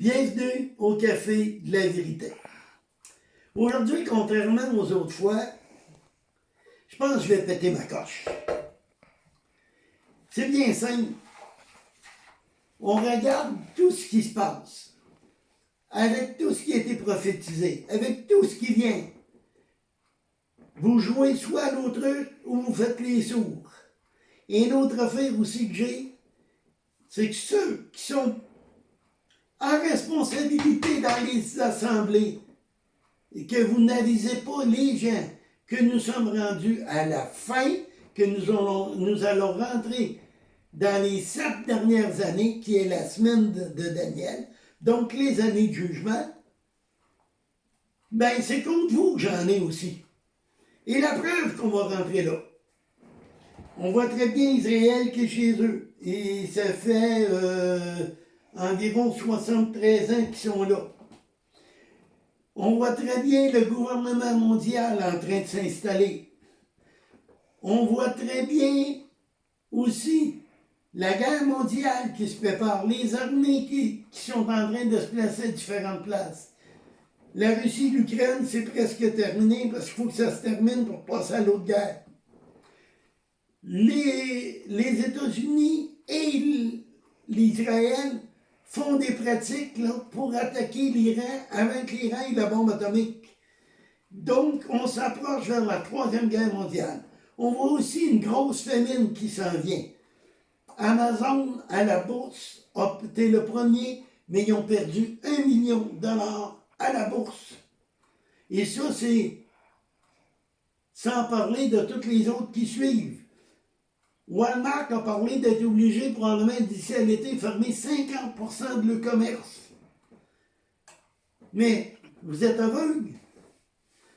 Bienvenue au Café de la Vérité. Aujourd'hui, contrairement aux autres fois, je pense que je vais péter ma coche. C'est bien simple. On regarde tout ce qui se passe, avec tout ce qui a été prophétisé, avec tout ce qui vient. Vous jouez soit à l'autruche ou vous faites les sourds. Et une autre affaire aussi que j'ai, c'est que ceux qui sont en responsabilité dans les assemblées et que vous n'avisez pas les gens que nous sommes rendus à la fin, que nous allons rentrer dans les 7 dernières années, qui est la semaine de Daniel, donc les années de jugement, ben c'est contre vous que j'en ai aussi. Et la preuve qu'on va rentrer là. On voit très bien Israël qui est chez eux. Et ça fait environ 73 ans qu'ils sont là. On voit très bien le gouvernement mondial en train de s'installer. On voit très bien aussi la guerre mondiale qui se prépare, les armées qui sont en train de se placer à différentes places. La Russie, l'Ukraine, c'est presque terminé parce qu'il faut que ça se termine pour passer à l'autre guerre. Les États-Unis et l'Israël font des pratiques là, pour attaquer l'Iran avant que l'Iran ait la bombe atomique. Donc, on s'approche vers la Troisième Guerre mondiale. On voit aussi une grosse famine qui s'en vient. Amazon, à la bourse, a été le premier, mais ils ont perdu 1 million de dollars à la bourse. Et ça, c'est sans parler de toutes les autres qui suivent. Walmart a parlé d'être obligé, probablement d'ici à l'été, de fermer 50% de le commerce. Mais vous êtes aveugles.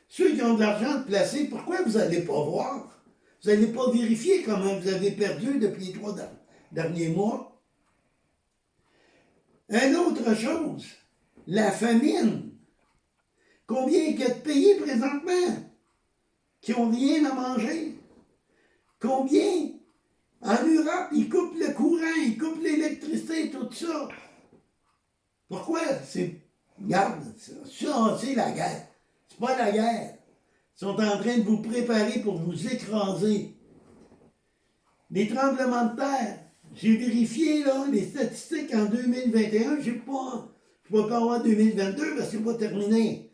Ceux qui ont de l'argent de placer, pourquoi vous n'allez pas voir? Vous n'allez pas vérifier comment vous avez perdu depuis les 3 derniers mois? Une autre chose, la famine. Combien il y a de pays présentement qui n'ont rien à manger? Combien? En Europe, ils coupent le courant, ils coupent l'électricité, tout ça. Pourquoi? Regarde, ça, c'est la guerre. C'est pas la guerre. Ils sont en train de vous préparer pour vous écraser. Les tremblements de terre. J'ai vérifié là, les statistiques en 2021. Je ne peux pas avoir 2022 parce que c'est pas terminé.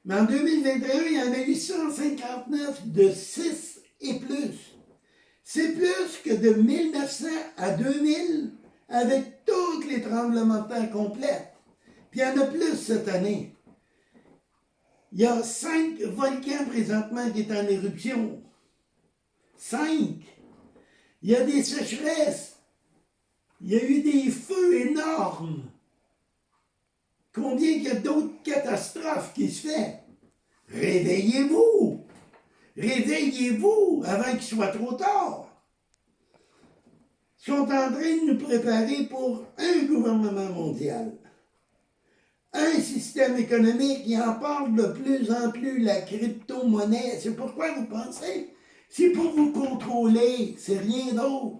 Mais en 2021, il y en a eu 159 de 6 et plus. C'est plus que de 1900 à 2000 avec tous les tremblements de terre complets. Puis il y en a plus cette année. Il y a 5 volcans présentement qui sont en éruption. 5. Il y a des sécheresses. Il y a eu des feux énormes. Combien il y a d'autres catastrophes qui se font? Réveillez-vous! Réveillez-vous avant qu'il soit trop tard. Ils sont en train de nous préparer pour un gouvernement mondial. Un système économique qui en parle de plus en plus, la crypto-monnaie. C'est pourquoi vous pensez? C'est pour vous contrôler, c'est rien d'autre.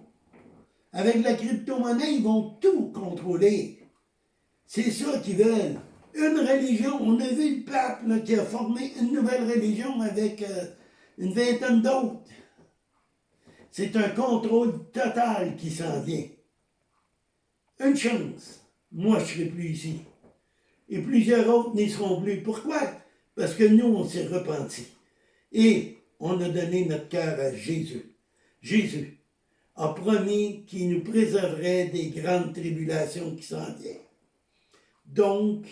Avec la crypto-monnaie, ils vont tout contrôler. C'est ça qu'ils veulent. Une religion, on a vu le pape là, qui a formé une nouvelle religion avec une vingtaine d'autres. C'est un contrôle total qui s'en vient. Une chance, moi je ne serai plus ici. Et plusieurs autres n'y seront plus. Pourquoi? Parce que nous, on s'est repentis. Et on a donné notre cœur à Jésus. Jésus a promis qu'il nous préserverait des grandes tribulations qui s'en viennent. Donc,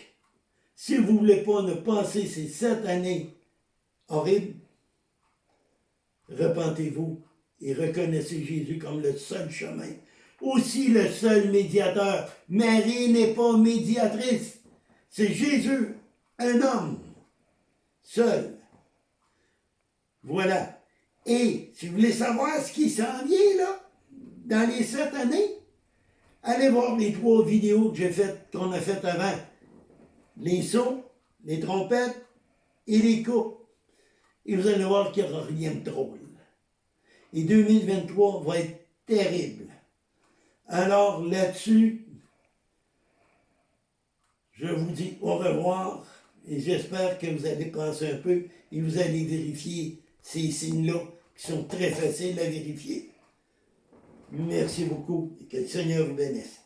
si vous ne voulez pas ne passer ces 7 années horribles, repentez-vous et reconnaissez Jésus comme le seul chemin, aussi le seul médiateur. Marie n'est pas médiatrice, c'est Jésus, un homme, seul. Voilà. Et si vous voulez savoir ce qui s'en vient, là, dans les 7 années, allez voir les 3 vidéos qu'on a faites avant. Les sauts, les trompettes et les coupes. Et vous allez voir qu'il n'y aura rien de drôle. Et 2023 va être terrible. Alors là-dessus, je vous dis au revoir et j'espère que vous allez passer un peu et vous allez vérifier ces signes-là qui sont très faciles à vérifier. Merci beaucoup et que le Seigneur vous bénisse.